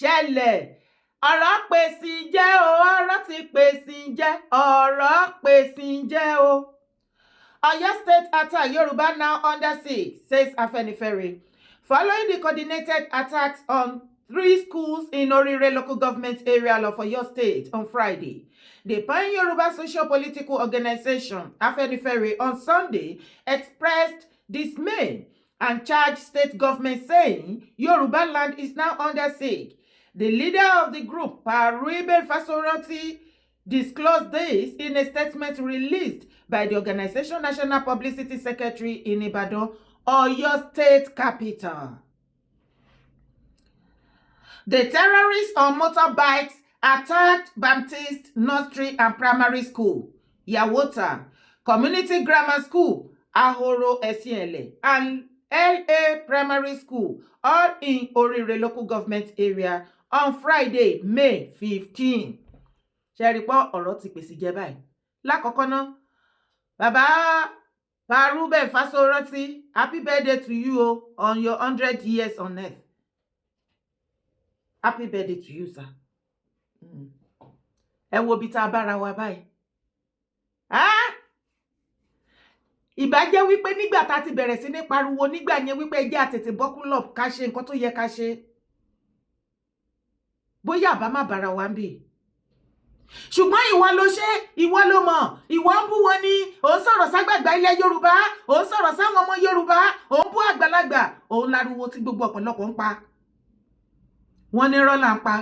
ṣẹlẹ̀ ọ̀rọ̀ pèsè jẹ́ o ọ̀rọ̀ ti pèsè jẹ́ ọ̀rọ̀ pèsè jẹ́ o. Oyo State attack, Yoruba now under siege, says Afenifere. Following the coordinated attacks on 3 schools in Orire local government area of Oyo State on Friday, the Pan-Yoruba socio-political organization, Afenifere, on Sunday expressed dismay and charged state government, saying Yoruba land is now under siege. The leader of the group, Paribe Fasoroti, disclosed this in a statement released by the organization National Publicity Secretary in Ibadan, Oyo State capital. The terrorists on motorbikes attacked Baptist Nursery and Primary School, Yawota, Community Grammar School, Ahoro Esiele, and LA Primary School, all in Orire local government area on Friday, May 15. Ṣẹ́rípọ̀ ọ̀rọ̀ ti pèsè jẹ́ báyìí. Lákọ̀ọ́kọ́ náà, Bàbá Parube Fasoroti, happy birthday to you on your 100 years on earth. Happy birthday to you, sir. Ẹ wo bí tá bára wa báyìí. Ìbá jẹ́ wípé nígbà tá ti bẹ̀rẹ̀ sí ní pariwo nígbà yẹn wípé ẹ jẹ́ àtètè bọ́kúlọ̀ ká ṣe nǹkan tó yẹ ká ṣe. Bóyá àbá má bára wa ń bì. Ṣùgbọ́n ìwọ ló ṣe, ìwọ ló mọ̀, ìwọ ń bú wọn ni, ó ń sọ̀rọ̀ ságbàgbà ilẹ̀ Yorùbá, ó ń sọ̀rọ̀ sáwọn ọmọ Yorùbá, ó ń bú àgbàlagbà, ó ń lariwo tí gbogbo ọ̀pọ̀lọpọ̀ ń pa. Wọ́n ní rọ́lá ń pa.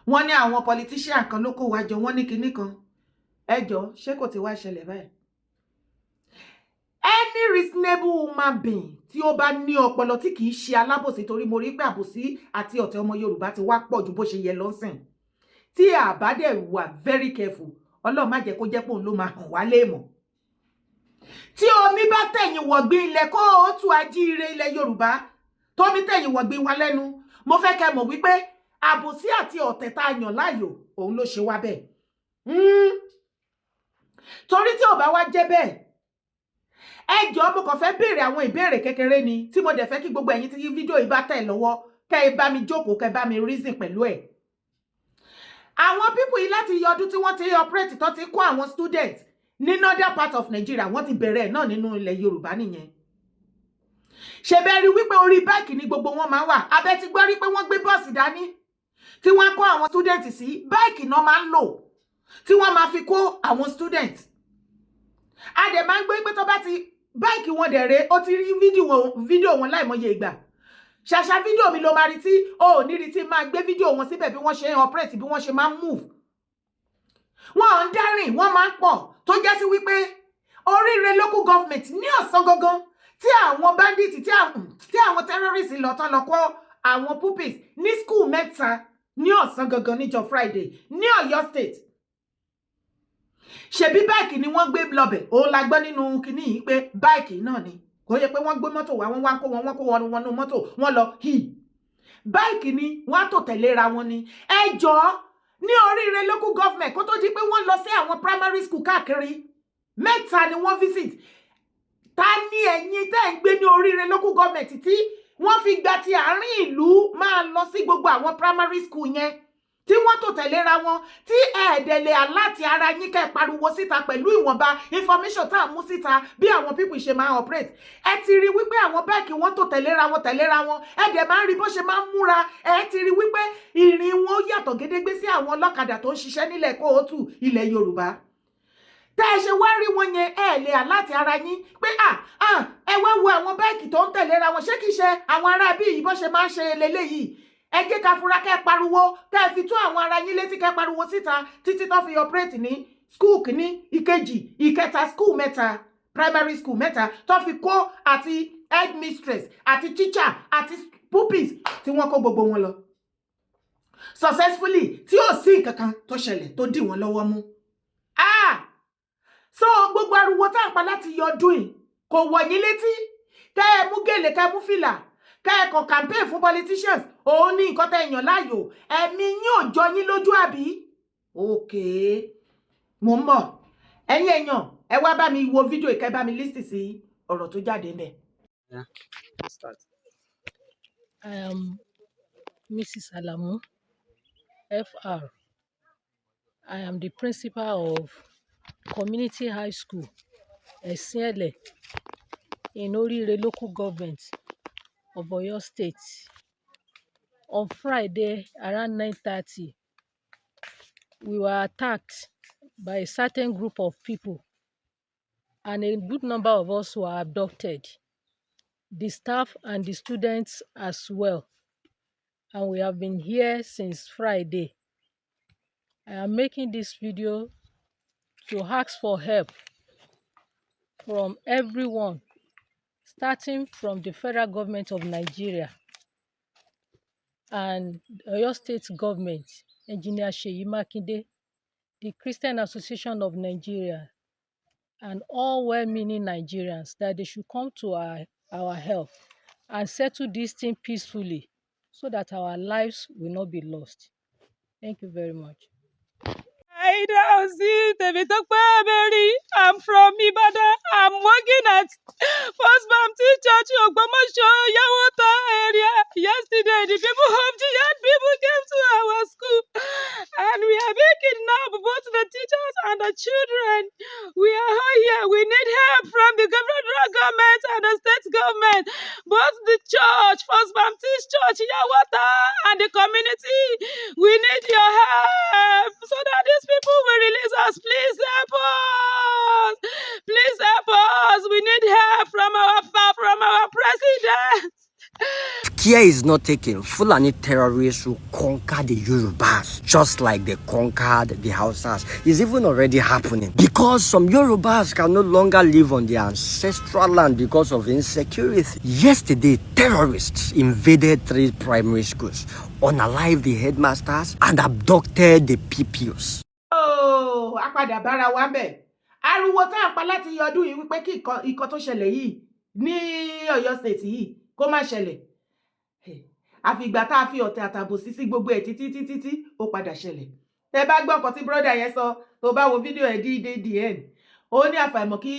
Wọ́n ní àwọn politician kan ló kó wa jọ, wọ́n ní kinní kan. Ẹ jọ̀ọ́, ṣé kò ti wá ṣẹlẹ̀ báyìí? Any reasonable human being tí ó bá ní ọpọlọ tí kìí ṣe alábòsí, torí mo rí pé àbòsí àti ọ̀tẹ̀ ọmọ Yorùbá ti wá pọ̀ ju bó ṣe yẹ lọ́sìn. Tí a bá dẹ̀ wà very careful, Ọlọ́run má jẹ́ kó jẹ́ pé òun ló máa hàn wá léèmọ̀. Tí omi bá tẹ̀yìn wọ̀gbìn ilẹ̀ kó o tú ajíire ilẹ̀ Yorùbá, tómi tẹ̀yìn wọ̀gbìn wa lẹ́nu, mo fẹ́ kẹ́ mọ̀ wípé àbòsí àti ọ̀tẹ̀ tá a yàn láàyò òun ló ṣe wá bẹ́ẹ̀. Torí tí ò bá wá jẹ́ bẹ́ẹ̀, ẹ jọ̀ọ́ mo kàn fẹ́ béèrè àwọn ìbéèrè kékeré ni tí mo dẹ̀ fẹ́ kí gbogbo ẹ̀yin tí fídíò yìí bá tẹ̀ lọ́wọ́ kẹ́ ẹ bá mi jókòó, kẹ́ ẹ bá mi reason pẹ̀lú ẹ̀. Àwọn people yìí láti yọ ọdún tí wọ́n ti operate tó ti kó àwọn students ní northern part of Nigeria, wọ́n ti bẹ̀rẹ̀ náà nínú ilẹ̀ Yorùbá nìyẹn. Ṣé bẹ́ẹ̀ rí wípé orí báìkì ni gbogbo wọn máa wà? Abẹ́ ti gbọ́ rí pé wọ́n gbé bọ́ọ̀sì dání tí wọ́n kó àwọn students sí, báìkì náà máa ń lò tí wọ́n máa fi kó àwọn students. A dẹ̀ máa ń gbé pé tó bá ti báìkì wọn dẹ̀rẹ̀ ó ti rí fídíò wọn láìmọye ìgbà. Ṣàṣà fídíò mi ló máa rí tí ó ní rí tí máa gbé fídíò wọn síbẹ̀ bí wọ́n ṣe ń operate, bí wọ́n ṣe máa ń move. Wọ́n ń dárìn, wọ́n máa ń pọ̀ tó jẹ́ sí wípé Orire local government ní ọ̀sán gangan tí àwọn bandits tí àwọn terrorists lọ tán lọ kó àwọn pupils ní school mẹ́ta ní ọ̀sán gangan níjọ́ Friday ní Ọ̀yọ́ State. Ṣebí báìkì ni wọ́n gbé lọ́bẹ̀, ó la gbọ́ nínú kinní yìí pé báìkì náà ni. Kò yẹ pé wọ́n gbé mọ́tò wá, wọ́n wá kó wọn nínú mọ́tò, wọ́n lọ báìkì ni wọ́n á tò tẹ̀léra wọn ni. Ẹ jọ̀ọ́ ní Orire local government kó tó di pé wọ́n lọ sí àwọn primary school káàkiri mẹ́ta ni wọ́n visit. Ta ni ẹ̀yin tẹ́ ń gbé ní Orire local government tí wọ́n fi gba ti àárín ìlú máa lọ sí gbogbo àwọn primary school yẹn tí wọ́n tò tẹ̀léra wọn, tí ẹ̀ẹ́dẹ̀lẹ̀ aláti ara yín kẹ́ pariwo síta pẹ̀lú ìwọ̀nba information tá à mú síta bí àwọn people ṣe máa operate. Ẹ ti rí wípé àwọn báìkì wọ́n tò tẹ̀léra wọn, ẹ dẹ̀ máa ń rí bó ṣe máa ń múra. Ẹ ti rí wípé ìrìn wọn yàtọ̀ gédégbé sí àwọn ọlọ́kadà tó ń ṣiṣẹ́ nílẹ̀ kóòtù ilẹ̀ Yorùbá. Tẹ́ ẹ ṣe wá rí wọn yẹn, ẹ lè aláti ara yín pé ẹ wá wo àwọn báìkì tó ń tẹ̀léra wọn, ṣé kìí ṣe àwọn ará bí yìí bó ṣe máa ń ṣe leléyìí. Ẹ jẹ́ ká fura kẹ́ pariwo, kẹ́ fi tú àwọn ará yín létí, kẹ́ pariwo síta títí tó fi operate ní school kìíní, ìkejì, ìkẹta, school mẹ́ta, primary school mẹ́ta tó fi kó àti headmistress àti teacher àti pupils tí wọ́n kó gbogbo wọn lọ successfully tí ó sí nǹkankan tó ṣẹlẹ̀ tó dì wọ́n lọ́wọ́ mú. So gbogbo ariwo tá ń pa láti yọdún yìí kò wọ̀ yín létí. Kẹ́ ẹ mú gèlè, kẹ́ ẹ mú fìlà, kẹ́ ẹ kàn campaign fún politicians, òun ní nǹkan tẹ́ èèyàn láàyò. Ẹ̀mí yín ò jọ yín lójú àbí? Okay, mo ń bọ̀. Ẹ̀yin èèyàn, ẹ wá bá mi wo fídíò ìkẹ́ bá mi list sí ọ̀rọ̀ tó jáde ńbẹ̀. Mrs. Alamu, FR. I am the principal of Community High School, Esiele, in Orire local government of Oyo State. On Friday around 9:30, we were attacked by a certain group of people, and a good number of us were abducted, the staff and the students as well. And we have been here since Friday. I am making this video to ask for help from everyone, starting from the federal government of Nigeria and Oyo State government, Engineer Seyi Makinde, the Christian Association of Nigeria, and all well-meaning Nigerians, that they should come to our help and settle this thing peacefully so that our lives will not be lost. Thank you very much. I'm from Ibadan. I'm working at First Baptist Church Ogbomoso Yawota area. Yesterday, the people of the young people came to our school, and we are making now both the teachers and the children. We are all here. We need help from the federal government and the state government, both the church, First Baptist Church Yawota, and the community. We need your help so that these people will release us. Please help us. Please help us. We need help from our president. Care is not taken, Fulani terrorists will conquer the Yorubas just like they conquered the Hausas. It's even already happening because some Yorubas can no longer live on their ancestral land because of insecurity. Yesterday, terrorists invaded 3 primary schools, unalived the headmasters, and abducted the pupils. Oh, apadà bára wa ńbẹ̀. Ariwo tá à ń pa láti ọdún yìí wípé kí ìkan tó ṣẹlẹ̀ yìí ní Ọ̀yọ́ state yìí kó má ṣẹlẹ̀. Àfìgbà tá a fi ọ̀tẹ̀ àtàbòsí sí gbogbo ẹ̀ títí ó padà ṣẹlẹ̀. Tẹ́ bá gbọ́ nǹkan tí brọ́dà yẹn sọ, tó bá wo fídíò ẹ̀ dé the end. Ó ní àfàìmọ̀ kí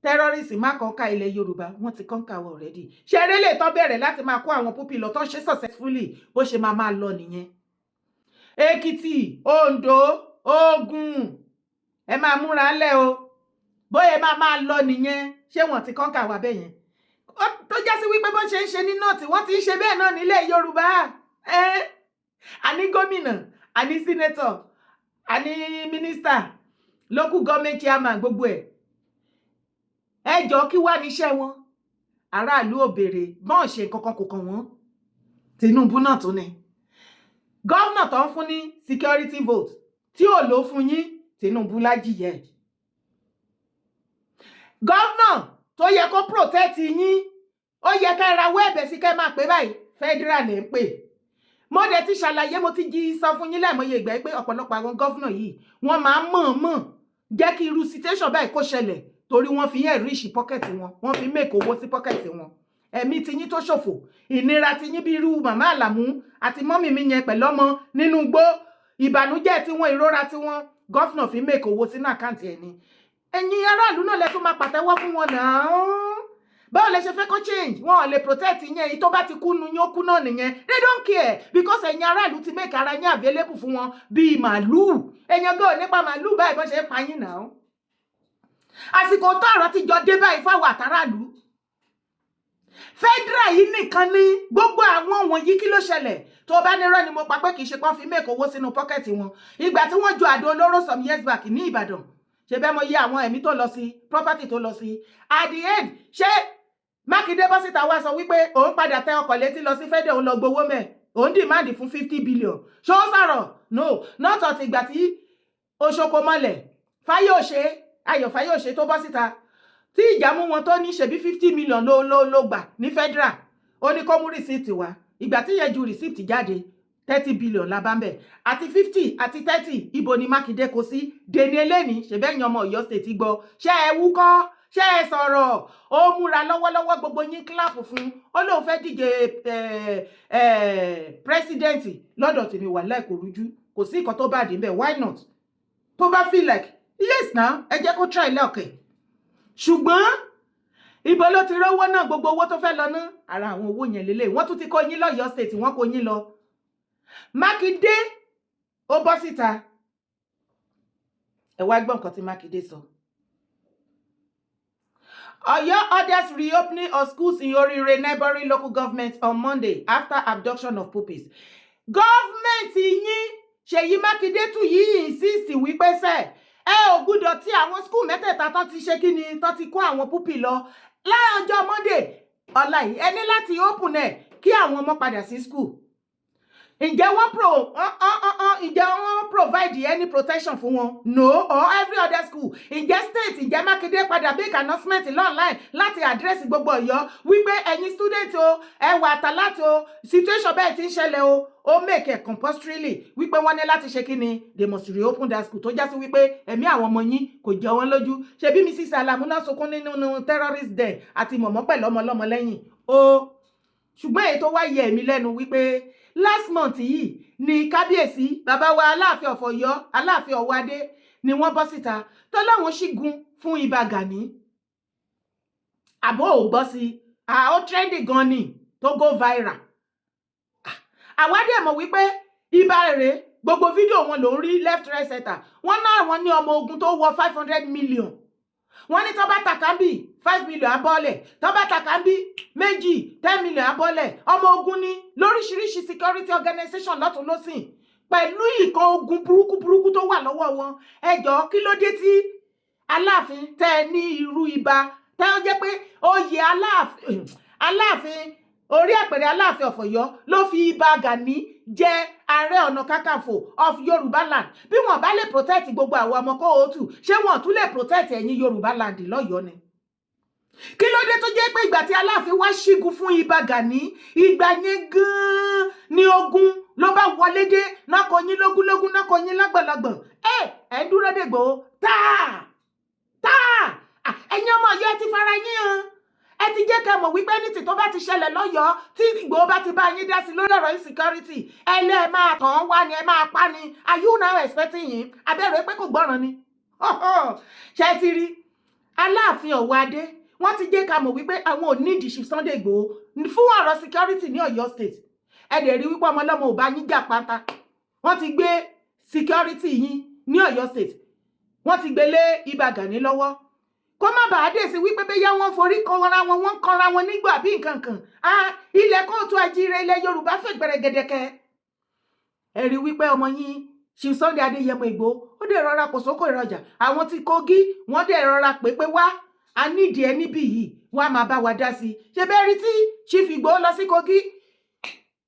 terrorists má kọ́ńkà ilẹ̀ Yorùbá, wọ́n ti kọ́ńkà wọ already. Ṣé eré lè tán bẹ̀rẹ̀ láti máa kó àwọn púpì lọ tán ṣe successfully bó ṣe máa lọ nìyẹn. Èkìtì, Oǹdó, Ògùn, ẹ máa múra lẹ̀ o. Bóyá máa lọ nìyẹn, ṣé wọ́n ti kọ́ńkà wá bẹ́ẹ̀ yẹn? Tó já sí wípé bó ṣe ń ṣe ní north, wọ́n ti ń ṣe bẹ́ẹ̀ náà nílẹ̀ Yorùbá. Àní gómìnà, àní senator, àní minister, local government chairman, gbogbo ẹ̀. Ẹ jọ̀ọ́ kí wá níṣẹ́ wọn? Aráàlú ò béèrè, bọ́n ṣe kankan kò kàn wọ́n. Tinubu náà tó ní. Gọ́vnà tó ń fún ní security vote tí ò lò fún yín, Tinubu lájìyẹ. Gọ́vnà tó yẹ kó protect yín, ó yẹ ká rawọ́ ẹ̀bẹ̀ sí kẹ́ máa pè báyìí, federal ní ń pè. Mo dẹ̀ ti ṣàlàyé, mo ti jí sọ fún yín láìmọye ìgbà pé ọ̀pọ̀lọpọ̀ àwọn gọ́vnà yìí wọ́n máa ń mọ̀ọ́mọ̀ jẹ́ kí irú situation báyìí kó ṣẹlẹ̀ torí wọ́n fi yẹn ríṣì pocket wọn, wọ́n fi make owó sí pocket wọn. Ẹ̀mí ti yín tó ṣòfò, ìnira ti yín bí irú màmá Àlàmú àti mọ́mì mi yẹn pẹ̀lú ọmọ nínú igbó, ìbànújẹ́ tí wọ́n, ìrora tí wọ́n, gọ́vnà fi make owó sínú àkáǹtì ẹ̀ ni. Ẹ̀yin aráàlú náà lẹ tún máa pàtẹ́wọ́ fún wọn náà. Báwo lẹ ṣe fẹ́ kó change? Wọn ò lè protect yẹn, èyí tó bá ti kú nu yín ó kú náà nìyẹn. They don't care because ẹ̀yin aráàlú ti make ara yín available fún wọn bíi màálù. Ẹ̀yin gan nípa màálù báyìí bó ṣe ń pa yín náà. Àsìkò tó ọ̀rọ̀ ti jọ dé báyìí fáwọn àtàràlú. Federal yìí nìkan ní gbogbo àwọn wọ̀nyí kí ló ṣẹlẹ̀? Tó bá nírọ́ ni mo pa pé kì í ṣe pọ́n fi make owó sínú pocket wọn. Ìgbà tí wọ́n ju àdó olóró some years back ní Ìbàdàn, ṣe bẹ́ẹ̀ mo yẹ àwọn ẹ̀mí tó lọ sí, property tó lọ sí. At the end, ṣé Mákindé bọ́ síta wá sọ wípé òun padà tẹ ọkọ̀ létí lọ sí federal, òun lọ gbowó mẹ́, òun demand fún 50 billion. Ṣó sọ̀rọ̀? No, not until ìgbà tí Oṣoko mọ́lẹ̀, Ayọ̀ Fáyọ̀ṣe tó bọ́ síta. Tí ìjà mú wọn tó ní ṣebí 50 million ló gbà ní federal. Ó ní kó mú receipt wá. Ìgbà tí yẹn ju receipt jáde, 30 billion la bá ń bẹ̀. Àti 50 àti 30, ibo ni Mákindé kó sí? Dèní eléni, ṣe bẹ́ẹ̀ yan ọmọ Ọ̀yọ́ state gbọ́. Ṣé ẹ wúkọ́? Ṣé ẹ sọ̀rọ̀? Ó múra lọ́wọ́lọ́wọ́, gbogbo yín clap fún. Ó lóun fẹ́ díje president lọ́dọ̀ tèmi wà láì kò rújú. Kò sí nǹkan tó bá dé ńbẹ̀, why not? Tó bá feel like, yes now, ẹ jẹ́ kó try lẹ́ọ̀kẹ́. Ṣùgbọ́n ibo ló ti rówó náà, gbogbo owó tó fẹ́ lọ ná? Ara àwọn owó yẹn lélẹ̀. Wọ́n tún ti kó yín lọ́yọ́ state, wọ́n kó yín lọ. Mákindé ó bọ́ síta ẹ wá gbọ́ nǹkan tí Mákindé sọ. Oyo orders reopening of schools in Orire neighboring local government on Monday after abduction of pupils. Government yín Ṣèyí Mákindé tún yìí insist wípé sẹ́ ẹ ò gbúdọ̀ tí àwọn school mẹ́tẹ̀ẹ̀ta tó ti ṣe kí ni tó ti kó àwọn pupil lọ láàjọ Monday ọ̀la yìí ẹ ní láti open ẹ̀ kí àwọn ọmọ padà sí school. Ǹjẹ́ wọ́n provide any protection fún wọn? No, or every other school. Ǹjẹ́ state, ǹjẹ́ Mákindé padà make announcement online láti address gbogbo Ọ̀yọ́ wípé ẹ̀yin student o, ẹ wà àtàlátì o, situation bẹ́ẹ̀ ti ń ṣẹlẹ̀ o, ó make it compulsorily wípé wọ́n ní láti ṣe kí ni they must reopen that school tó já sí wípé ẹ̀mí àwọn ọmọ yín kò jẹ wọ́n lójú. Ṣebí Mrs. Alamu náà sunkún nínú terrorist den àti mọ̀mọ́ pẹ̀lú ọmọlọ́mọ lẹ́yìn. Ṣùgbọ́n èyí tó wá yẹ èmi lẹ́nu wípé last month yìí ni kábíyèsí bàbá wa Aláàfin of Ọ̀yọ́ Aláàfin Ọ̀wádé ni wọ́n bọ́ síta tó láwọn ṣígun fún ibà Gani. Àbó ò gbọ́ sí ó trendy gan ni tó go viral. Àwádé mọ̀ wípé ibà rẹ̀ gbogbo fídíò wọn ló ń rí left right center. Wọ́n náà wọ́n ní ọmọ ogun tó wọ 500 million. Wọ́n ní tó bá takambi 5 million abọ́lẹ̀, tó bá takambi méjì 10 million abọ́lẹ̀. Ọmọ ogun ní lóríṣiríṣi security organization lọ́tún lọ́sìn pẹ̀lú ìkan ogun burúkú tó wà lọ́wọ́ wọn. Ẹ jọ̀ọ́ kí ló dé tí Aláàfin tẹ́ ní irú ibà tẹ́ ó jẹ́ pé oyè Aláàfin orí àpẹẹrẹ Aláàfin of Ọ̀yọ́ ló fi ibà Gani jẹ Ààrẹ Ọ̀nà Kakanfò of Yorùbá land. Bí wọ́n bá lè protect gbogbo àwọn ọmọ kóòtù ṣé wọ́n tún lè protect ẹ̀yin Yorùbá land lọ́yọ̀ọ́ ni? Kí ló dé tó jẹ́ pé ìgbà tí Aláàfin wá ṣígun fún ibà Gani ìgbà yẹn gan-an ni ogun ló bá wọlé dé náà kò yín lógúnlógún náà kò yín lágbàlagbà. Ẹ dúró dègbò táà ẹ̀yin ọmọ Ọ̀yọ́ ti fara yín hàn. Ẹ ti jẹ́ ká mọ̀ wípé ní tó bá ti ṣẹlẹ̀ lọ́yọ̀ọ́ tí Ìgbòho bá ti bá yín dá sí lórí ọ̀rọ̀ insecurity ẹ lẹ́ máa tàn wá ni ẹ máa pa ni. Are you now expecting him? Abẹ́rẹ́ pé kò gbọ́ràn ni. Ṣé ti rí Aláàfin Ọ̀wádé wọ́n ti jẹ́ ká mọ̀ wípé àwọn ò ní ìdìṣì Sunday Ìgbòho fún ọ̀rọ̀ security ní Ọ̀yọ́ state. Ẹ dẹ̀ rí wípé ọmọlọ́mọ ò bá yín jà pátá. Wọ́n ti gbé security yín ní Ọ̀yọ́ state. Wọ́n ti gbé lé ibà Gani lọ́wọ́. Kó má bàa dé sí wípé bẹ́yà wọ́n forí kanra wọn wọ́n kanra wọn nígbà bí nǹkan kan. Ilẹ̀ kóòtù àjíire ilẹ̀ Yorùbá fẹ́ gbẹ̀rẹ̀gẹ̀dẹ̀kẹ́. Ẹ rí wípé ọmọ yín Chief Sunday Adéyẹmọ Ìgbòho ó dẹ̀ rọra kò sóko ìrọjà. Àwọn tí Kogi wọ́n dẹ̀ rọra pé wá a nídìí ẹ níbí yìí wọ́n á máa bá wa dá sí. Ṣé bẹ́ẹ̀ rí tí Chief Ìgbòho lọ sí Kogi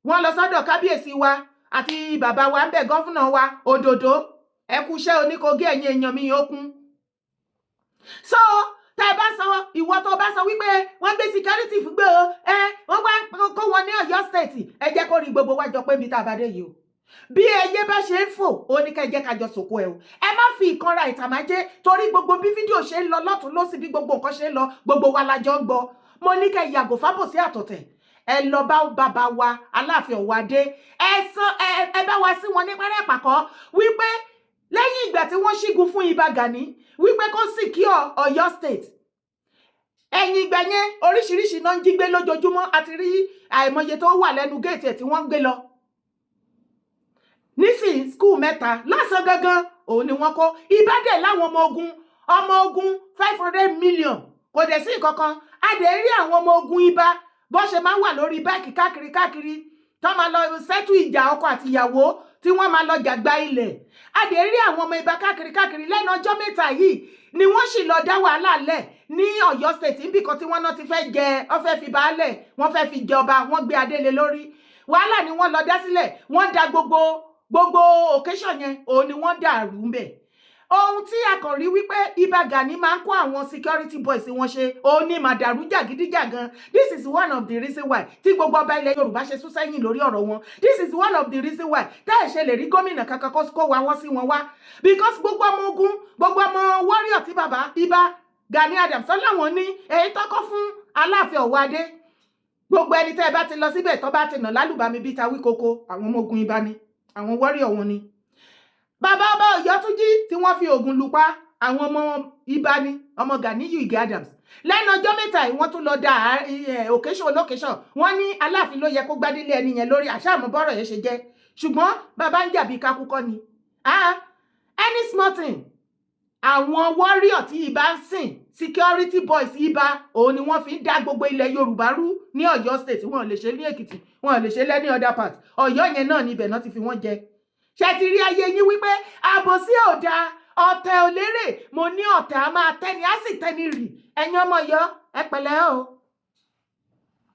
wọ́n lọ sọ́dọ̀ kábíyèsí wa àti bàbá wa ń bẹ̀ gọ́fúnà wa Òdòdó ẹ kú iṣẹ́ oníkogi ẹ̀yin èèyàn mi yókùn. So tẹ́ bá sọ ìwọ tó bá sọ wípé wọ́n gbé security fún gbé wọ́n wá kó wọn ní Ọ̀yọ́ state ẹ jẹ́ kó rí gbogbo wájọ pé mi tá a bá dé yìí o. Bí ẹyẹ bá ṣe ń fò ó ní ká jẹ́ ká jọ sòkò ẹ o. Ẹ má fi ìkanra ìtàmájẹ́ torí gbogbo bí fídíò ṣe ń lọ lọ́tún lọ́sì bí gbogbo nǹkan ṣe ń lọ gbogbo wa la jọ ń gbọ́. Mo ní ká yàgò fábòsí àtọ̀tẹ̀. Ẹ lọ bá bàbá wa Aláàfin Ọ̀wádé ẹ bá wa sí wọn ní pẹ́rẹ́ pàkọ́ wípé lẹ́yìn ìgbà tí wọ́n ṣígun fún ibà Gani wípé kó secure Ọ̀yọ́ state. Ẹ̀yìn ìgbà yẹn oríṣiríṣi náà ń jí gbé lójoojúmọ́ àti rí àìmọye tó wà lẹ́nu géètì ẹ̀ tí wọ́n ń gbé lọ. Nísìn school mẹ́ta lásán gangan òun ni wọ́n kó ibà dẹ̀ láwọn ọmọ ogun 500 million kò dẹ̀ sí nǹkankan. A dẹ̀ rí àwọn ọmọ ogun ibà bó ṣe máa ń wà lórí báìkì káàkiri tó máa lọ sẹ́tù ìjà ọkọ àti ìyàwó tí wọ́n máa lọ jàgbá ilẹ̀. A dẹ̀ rí àwọn ọmọ ibà káàkiri lẹ́nu ọjọ́ mẹ́ta yìí ni wọ́n sì lọ dá wàhálà lẹ̀ ní Ọ̀yọ́ state níbìkan tí wọ́n náà ti fẹ́ jẹ wọ́n fẹ́ fi baálẹ̀ wọ́n fẹ́ fi jọba wọ́n gbé adélé lórí. Wàhálà ni wọ́n lọ dá sílẹ̀ wọ́n da gbogbo occasion yẹn òun ni wọ́n dàrú ń bẹ̀. Ohun tí a kàn rí wípé ibà Gani máa ń kó àwọn security boys wọn ṣe òun ni màdàrú jàgídíjàgan. This is one of the reason why tí gbogbo ọba ilẹ̀ Yorùbá ṣe sún sẹ́yìn lórí ọ̀rọ̀ wọn. This is one of the reason why tá ẹ̀ ṣe lè rí gómìnà kankan kó wa wọ́n sí wọn wá. Because gbogbo ọmọ ogun gbogbo ọmọ warrior tí bàbá ibà Gani Adams sọ láwọn ní èyí tọ́kọ́ fún Aláàfin Ọ̀wádé. Gbogbo ẹni tẹ́ ẹ bá ti lọ síbẹ̀ tó bá ti nà lálùbami bíi tawí koko àwọn ọmọ ogun ibà ni àwọn warrior wọn ni. Bàbá ọba Ọ̀yọ́ tún jí tí wọ́n fi ògùn lù pa àwọn ọmọ ibà ni ọmọ Ganiyu Ige Adams lẹ́nu ọjọ́ mẹ́ta yìí wọ́n tún lọ da occasion wọ́n ní Aláàfin ló yẹ kó gbádélé ẹni yẹn lórí àṣàmú bọ́rọ̀ yẹn ṣe jẹ́ ṣùgbọ́n bàbá ń jà bí kakúkọ ni any small thing àwọn warrior tí ibà ń sìn security boys ibà òun ni wọ́n fi ń dá gbogbo ilẹ̀ Yorùbá rú ní Ọ̀yọ́ state wọn lè ṣe ní Èkìtì wọn lè ṣe lẹ́ní other part Ọ̀yọ́ yẹn náà níbẹ̀ náà ti fi wọ́n jẹ ṣe ti rí ayé yín wípé àbòsí ò dáa ọ̀tẹ̀ ò lérè mo ní ọ̀tẹ̀ a máa tẹ́ni á sì tẹ́ni rì ẹ̀yin ọmọ Ọ̀yọ́ ẹ pẹ̀lẹ́ o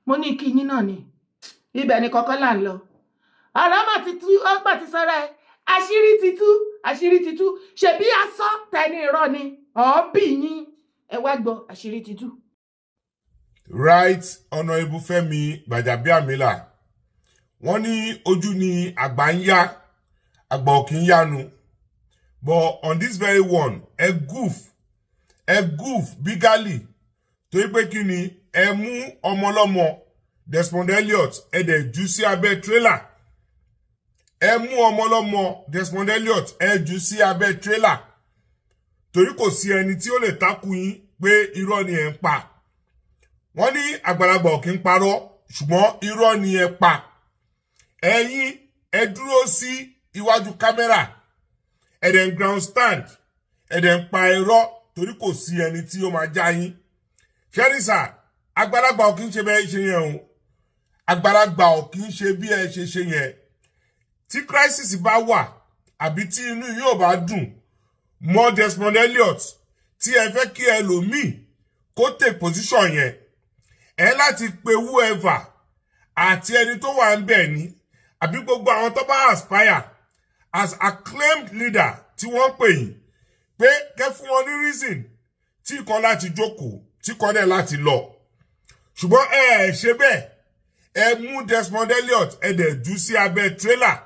mo ní kí yín náà ni ibẹ̀ ni kọ́kọ́ là ń lọ ọ̀rọ̀ mà ti tú ọgbà ti sọ́ra ẹ àṣírí ti tú ṣebí asọ́ tẹni irọ́ ni ọ̀ọ́bì yín ẹ wá gbọ́ àṣírí ti tú. Right Honourable Fẹ́mi Gbàjàbíàmílà wọ́n ní ojú ni àgbà ń yá àgbà ò kì í yánu but on this very one ẹ goof bigally torí pé kí ni ẹ mú ọmọlọ́mọ Desmond Elliot ẹ dẹ̀ jù sí abẹ́ trailer ẹ mú ọmọlọ́mọ Desmond Elliot ẹ jù sí abẹ́ trailer torí kò sí ẹni tí ó lè takú yín pé irọ́ ni ẹ ń pa wọ́n ní àgbàlagbà ò kì í parọ́ ṣùgbọ́n irọ́ ni ẹ pa ẹ̀yin ẹ dúró sí iwájú kámẹ́rà ẹ dẹ̀ ń ground stand ẹ dẹ̀ ń pa irọ́ torí kò sí ẹni tí ó máa já yín ṣẹ́ríṣà àgbàlagbà ò kì í ṣe bẹ́ẹ̀ ṣe yẹn o àgbàlagbà ò kì í ṣe bí ẹ ṣe yẹn tí crisis bá wà àbí tí inú yóò bá dùn mọ́ Desmond Elliot tí ẹ fẹ́ kí ẹlòmíì kó take position yẹn ẹ láti pe whoever àti ẹni tó wà ń bẹ̀ ní àbí gbogbo àwọn tó bá aspire as acclaimed leader tí wọ́n pè yín pé kẹ́ fún wọn ní reason tí kan láti jókòó tí kan dẹ̀ láti lọ ṣùgbọ́n ẹ ṣe bẹ́ẹ̀ ẹ mú Desmond Elliot ẹ dẹ̀ jù sí abẹ́ trailer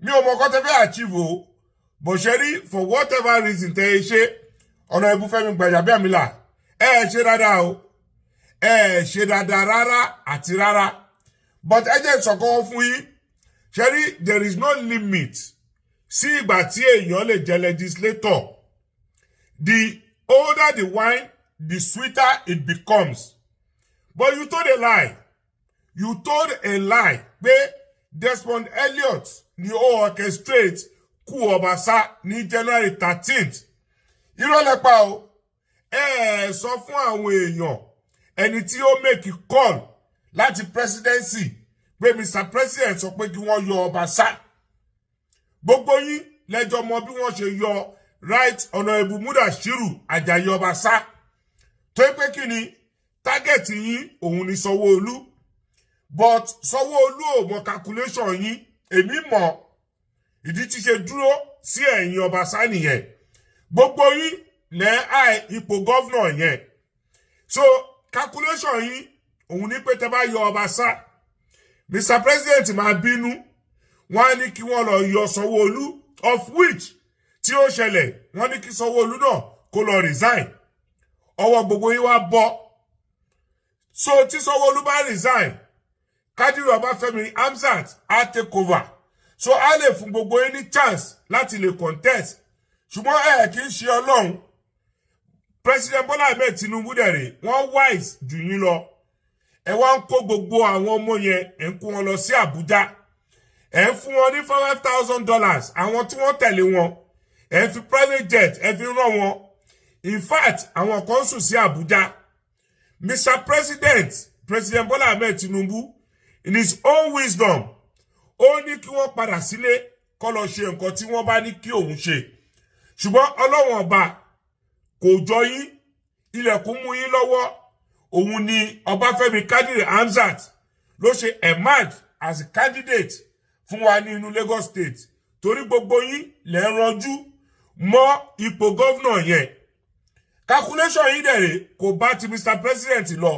mi ò mọ̀ kọ́ tẹ́ fẹ́ achieve o bó ṣe rí for whatever reason tẹ́ ẹ ṣe Honourable Fẹ́mi Gbàjàbíàmílà ẹ ṣe dáadáa o ẹ ṣe dáadáa rárá àti rárá but ẹ jẹ́ ìṣọ̀kan fún yín ṣe rí there is no limit sí ìgbà tí èèyàn lè jẹ́ legislator the older the wine the sweeter it becomes but you told a lie pé Desmond Elliot ni ó orchestrate kú Ọbaṣá ní January 13th irọ́ lẹ́pa o sọ fún àwọn èèyàn ẹni tí ó make call láti presidency pé Mr. President sọ pé kí wọ́n yọ Ọbaṣá gbogbo yín lẹ́jọ́ mọ̀ bí wọ́n ṣe yọ Right Honourable Mudashiru Ajayi Ọbaṣá tó pé kí ni target yín òun ni Sanwo Olu but Sanwo Olu ò mọ calculation yín èmi mọ̀ ìdí tí ṣe dúró sí ẹ̀yìn Ọbaṣá nìyẹn gbogbo yín lẹ́ ipò governor yẹn so calculation yín òun ní pé tẹ́ bá yọ Ọbaṣá Mr. President máa bínú wọ́n á ní kí wọ́n lọ yọ Sanwo Olu of which tí ó ṣẹlẹ̀ wọ́n ní kí Sanwo Olu náà kó lọ resign ọwọ́ gbogbo yín wá bọ́ so tí Sanwo Olu bá resign Kadiru Ọbáfẹ́mi Hamzat á take over so a lè fún gbogbo yín ní chance láti lè contest ṣùgbọ́n kì í ṣe Ọlọ́run President Bola Ahmed Tinubu dẹ̀rẹ̀ wọ́n wise jù yín lọ ẹ wá ń kó gbogbo àwọn ọmọ yẹn ẹ ń kó wọn lọ sí Àbújá ẹ ń fún wọn ní $5,000 àwọn tí wọ́n tẹ̀lé wọn ẹ ń fi private jet ẹ fi rán wọn in fact àwọn kan sùn sí Àbújá Mr. President Bola Ahmed Tinubu in his own wisdom ó ní kí wọ́n padà sílé kó lọ ṣe nǹkan tí wọ́n bá ní kí òun ṣe ṣùgbọ́n Ọlọ́run ọba kò jọ yín ilẹ̀kùn mú yín lọ́wọ́ òun ni Ọbáfẹ́mi Kadiru Hamzat ló ṣe emerge as a candidate fún wa ní inú Lagos State torí gbogbo yín lè rànjú mọ́ ipò governor yẹn calculation yín dẹ̀rẹ̀ kò bá ti Mr. President lọ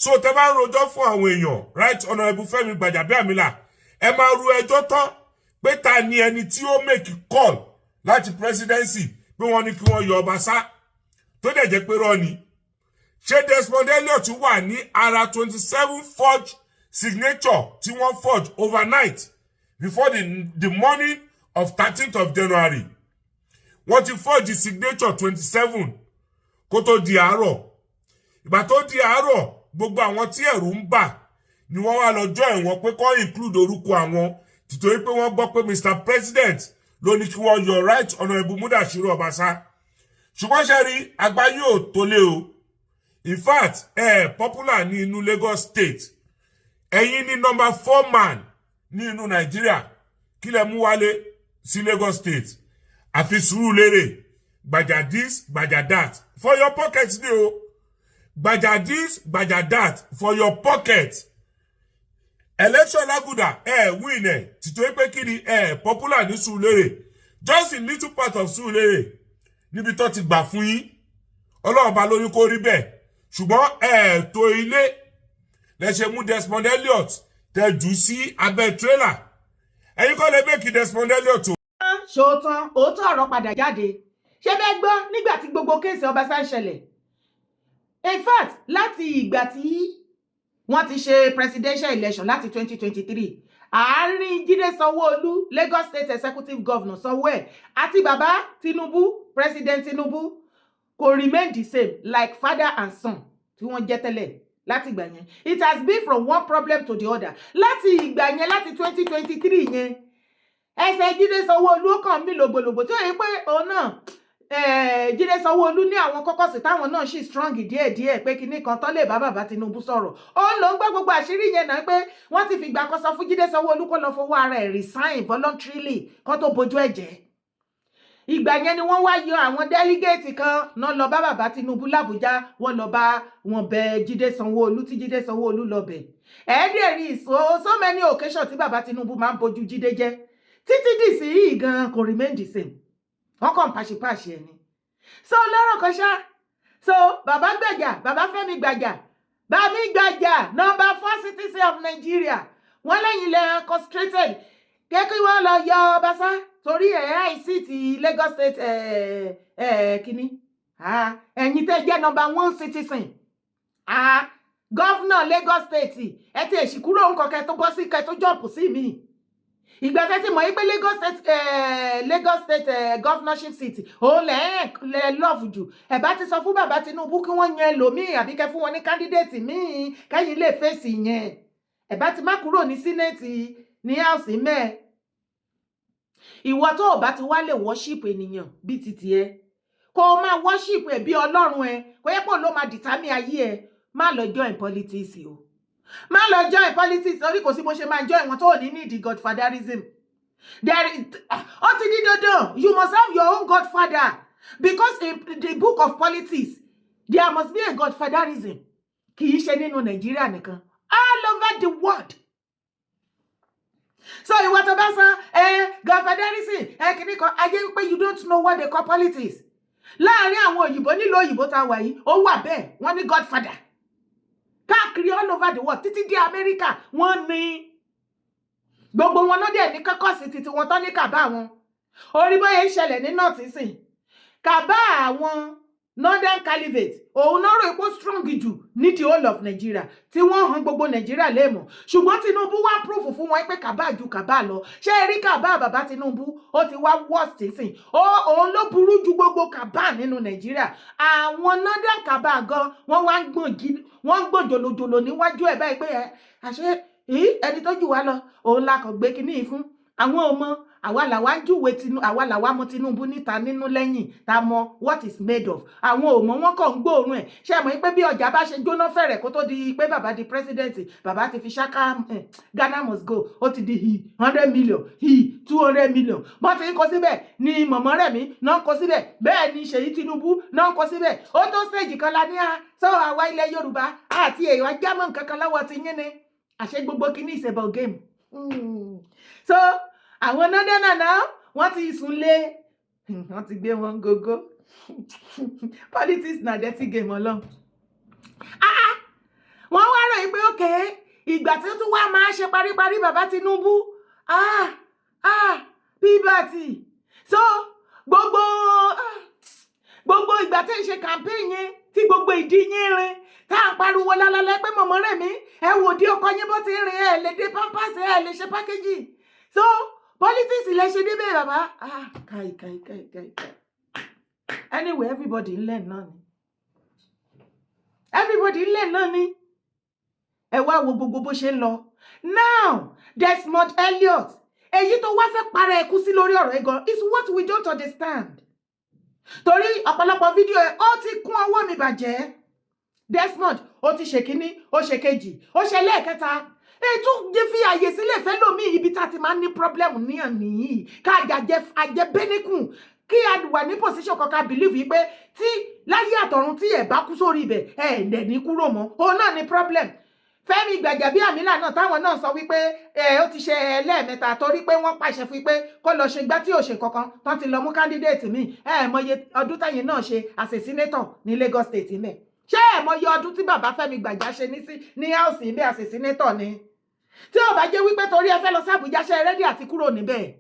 so tẹ́ bá ń rojọ́ fún àwọn èèyàn Right Honourable Fẹ́mi Gbàjàbíàmílà ẹ máa ru ẹjọ́ tán pé ta ni ẹni tí ó make call láti presidency pé wọ́n ní kí wọ́n yọ Ọbaṣá tó dẹ̀ jẹ́ pé rọ́ ni ṣé Desmond Elliot wà ní ara 27 forged signature tí wọ́n forge overnight before the morning of 13th of January wọ́n ti forge signature 27 kó tó di àárọ̀. Ìgbà tó di àárọ̀ gbogbo àwọn tí ẹ̀rù ń bà ni wọ́n wá lọ join wọn pé kó include orúkọ àwọn títorí pé wọ́n gbọ́ pé Mr. President ló ní kí wọ́n yọ Right Honourable Mudashiru Obasa. Ṣùgbọ́n ṣe rí àgbáyé ò tó lé o. In fact popular ní inú Lagos State. Ẹ̀yin ní number 4 man ní inú Nàìjíríà. Kí lẹ mú wálé sí Lagos State? Àfi Surulere. Gbaja this, gbaja that. For your pockets ni o. Gbaja this, gbaja that. For your pocket. Election Laguda, win títorí pé kí ni popular ní Surulere. Just in little part of Surulere. Níbi tó ti gbà fún yín. Ọlọ́run bá lórí kó rí bẹ́ẹ̀. Ṣùgbọ́n tó ilé lẹ ṣe mú Desmond Elliot tẹ jù sí abẹ́ trailer. Ẹ̀yin kọ́ lè make Desmond Elliot o. Ṣòótán òótọ́ ọ̀rọ̀ padà jáde. Ṣé bẹ́ẹ̀ gbọ́ nígbà tí gbogbo kéèsì Ọbaṣá ń ṣẹlẹ̀? In fact, láti ìgbà tí wọ́n ti ṣe presidential election láti 2023, àárín Jídé Sanwó Olú, Lagos State Executive Governor Sanwó ẹ̀, àti bàbá Tinubu, President Tinubu, kò remain the same like father and son tí wọ́n jẹ́ tẹ́lẹ̀ láti ìgbà yẹn. It has been from one problem to the other. Láti ìgbà yẹn, láti 2023 yẹn, ẹsẹ̀ Jídé Sanwó Olú ó kàn mí lògbòlògbò tí ó yẹ pé òun náà Jídé Sanwó Olú ní àwọn kọ́kọ́sì táwọn náà ṣì strong díẹ̀díẹ̀ pé kinní kan tán lè bá bàbá Tinubu sọ̀rọ̀. Ó ló ń gbọ́ gbogbo àṣírí yẹn náà pé wọ́n ti fìgbà kan sọ fún Jídé Sanwó Olú kó lọ fowó ara ẹ̀ resign voluntarily kó tó bojú ẹ̀jẹ̀. Ìgbà yẹn ni wọ́n wá yọ àwọn delegate kan náà lọ bá bàbá Tinubu l'Àbújá, wọ́n lọ bá wọn bẹ Jídé Sanwó Olú tí Jídé Sanwó Olú lọ bẹ̀. Ẹ̀ẹ́dẹ̀ rí so many occasions tí bàbá Tinubu máa ń bojú Jídé jẹ́. Títí dì sí yìí gan kò remain the same. Wọ́n kàn pàṣípàṣì ẹ̀ ni. So lọ́rọ̀ kan ṣá. So bàbá gbàjà, bàbá Fẹ́mi gbàjà, bàmí gbàjà, number 4 citizen of Nigeria. Wọ́n lẹ́yìn lẹ́ concentrated. Kẹ́kí wọ́n lọ yọ Ọbaṣá torí àìsí ti Lagos State kíní. Ẹ̀yin tẹ́ jẹ́ number 1 citizen. Governor Lagos State. Ẹ ti èṣì kúrò nǹkan kẹ́ tó bọ́ sí kẹ́ tó jump sí mi. Ìgbà tẹ́ ti mọ̀ yí pé Lagos State governorship seat ó lẹ́ love jù. Ẹ bá ti sọ fún bàbá Tinubu kí wọ́n yan ẹlòmíì àbí kẹ́ fún wọn ní candidate míì kẹ́yìn lè fèsì yẹn. Ẹ bá ti má kúrò ní senate ní house mẹ́ẹ̀. Ìwọ tó bá ti wá lè worship ènìyàn bí titi ẹ kó máa worship ẹ bí Ọlọ́run ẹ kó yẹ pé ló máa determine ayé ẹ má lọ join politics o. Má lọ join politics orí kò sí bó ṣe máa join wọn tó ní need godfatherism. Ó ti di dandan, you must have your own godfather because in the book of politics there must be a godfatherism. Kì í ṣe nínú Nàìjíríà nìkan, all over the world. So ìwọ tó bá sọ godfatherism kìíní kan ayé pé you don't know what they call politics. Láàárín àwọn òyìnbó nílò òyìnbó tá a wà yìí ó wà bẹ́ẹ̀ wọ́n ní godfather. Káàkiri all over the world títí dé Amẹ́ríkà wọ́n ní gbogbo wọn náà dẹ̀ ní kọ́kọ́sì títí wọn tán ní kàbá wọn. Orí bóyá ń ṣẹlẹ̀ ní north sìn kàbá àwọn northern caliphate òun náà rò pé strong jù ní the whole of Nigeria tí wọ́n hàn gbogbo Nigeria léèmọ̀. Ṣùgbọ́n Tinubu wá proof fún wọn pé kàbá ju kàbá lọ. Ṣé rí kàbá bàbá Tinubu ó ti wá worst sìn òun ló burú ju gbogbo kàbá nínú Nigeria. Àwọn northern kàbá gan wọ́n wá ń gbọ̀n jòlòjòlò níwájú ẹ̀ báyìí pé àṣẹ ẹni tó jù wá lọ òun la kàn gbé kinní fún àwọn ọmọ àwa làwa ń júwe àwa làwa mọ Tinubu níta nínú lẹ́yìn tá mọ what is made of. Àwọn ọmọ wọn kàn ń gbóòórùn ẹ̀. Ṣé mọ̀ pé bí ọjà bá ṣe jóná fẹ̀rẹ̀ kó tó di pé bàbá di president bàbá ti fi ṣáká Ghana must go ó ti di 100 million 200 million. Wọ́n ti ń kọ síbẹ̀ ni mọ̀mọ́ rẹ̀ mi náà ń kọ síbẹ̀ bẹ́ẹ̀ ni Ṣèyí Tinubu náà ń kọ síbẹ̀. Ó tó stage kan la ní sọ àwa ilẹ̀ Yorùbá àti èèyàn jámọ́ nǹkan kan lọ́wọ́ ti yín ni. Àṣẹ gbogbo kìíní is about game. So àwọn nọ́dẹ́nà náà wọ́n ti sùn lé wọ́n ti gbé wọn gógó. Politics na dirty game ọlọ́run. Wọ́n wá rò pé òkè ìgbà tí ó tún wá máa ṣe paríparí bàbá Tinubu píbàtì. So gbogbo ìgbà tí ń ṣe campaign yẹn tí gbogbo ìdí yín rin tá à ń pariwo lálálẹ́ pé mọ̀mọ́ rẹ̀ mí ẹ wò dé ọkọ yín bó ti rìn lè dé pampers lè ṣe packaging. So politics lè ṣe débẹ̀ bàbá. Kai. Anyway, everybody learn náà ni. everybody lè náà ni. Ẹ wá wo gbogbo bó ṣe ń lọ. Now Desmond Elliot èyí tó wá fẹ́ para ẹkú sí lórí ọ̀rọ̀ ẹ̀gan is what we don't understand. Torí ọ̀pọ̀lọpọ̀ fídíò ẹ̀ ó ti kún ọwọ́ mi bàjẹ́. Desmond ó ti ṣe kíní ó ṣe kejì ó ṣe lẹ́ẹ̀kẹta. Ètò jẹ́ fi àyè sílẹ̀ fẹ́ lómi ibi tá ti máa ń ní problem níyàn nìyí ká àjẹbẹ́nìkùn kí a wà ní position kan ká believe yìí pé tí láyé àtọ̀run tí ẹ̀ bá kú sórí ibẹ̀ ẹ̀ ǹdẹ̀ ní kúrò mọ́ òun náà ní problem. Fẹ́mi Gbàjàbíàmílà náà táwọn náà sọ wípé ó ti ṣe lẹ́ẹ̀mẹ́ta torí pé wọ́n pàṣẹ fún pé kó lọ ṣe gbá tí ò ṣe kankan tán ti lọ mú candidate mi mọye ọdún táyé náà ṣe as a senator ní Lagos State mẹ́. Ṣé mọye ọdún tí bàbá Fẹ́mi Gbàjà ṣe ní house ibẹ̀ as a senator ni. Tí ó bá jẹ́ wípé torí ẹ fẹ́ lọ sí Àbújá ṣe ready àti kúrò níbẹ̀.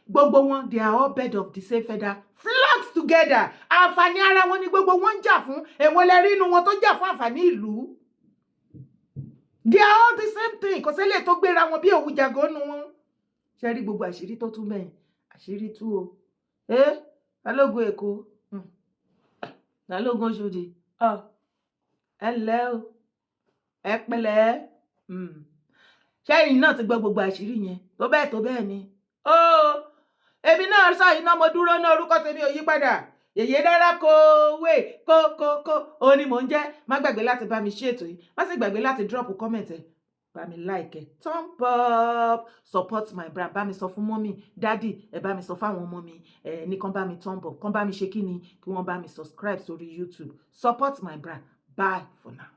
Gbogbo wọn they are all bed of the same feather flocks together. Àǹfààní ara wọn ni gbogbo wọn ń jà fún. Èwo lẹ rí inú wọn tó jà fún àǹfààní ìlú. They are all the same thing. Kò sẹ́lẹ̀ tó gbéra wọn bí òwú jago nu wọn. Ṣé rí gbogbo àṣírí tó tún bẹ́ẹ̀? Àṣírí tú o. Balógun Èkó. Balógun Òṣòdì. Ẹ ǹlẹ́ o. Ẹ pẹ̀lẹ́. Ṣẹ́yìn náà ti gbọ́ gbogbo àṣírí yẹn. Tó bẹ́ẹ̀ ni. Èmi náà sọ iná mo dúró ní orúkọ tèmi ò yí padà. Yèyé dára kówé kó ó ní mò ń jẹ́. Má gbàgbé láti bá mi ṣètò yìí. Má sì gbàgbé láti drop comment ẹ. Bá mi like ẹ. Thumb up. Support my brand. Bá mi sọ fún mọ́mì, daddy, ẹ bá mi sọ fáwọn ọmọ mi. Ní kàn bá mi thumb up. Kàn bá mi ṣe kíni kí wọ́n bá mi subscribe sórí YouTube. Support my brand. Bye for now.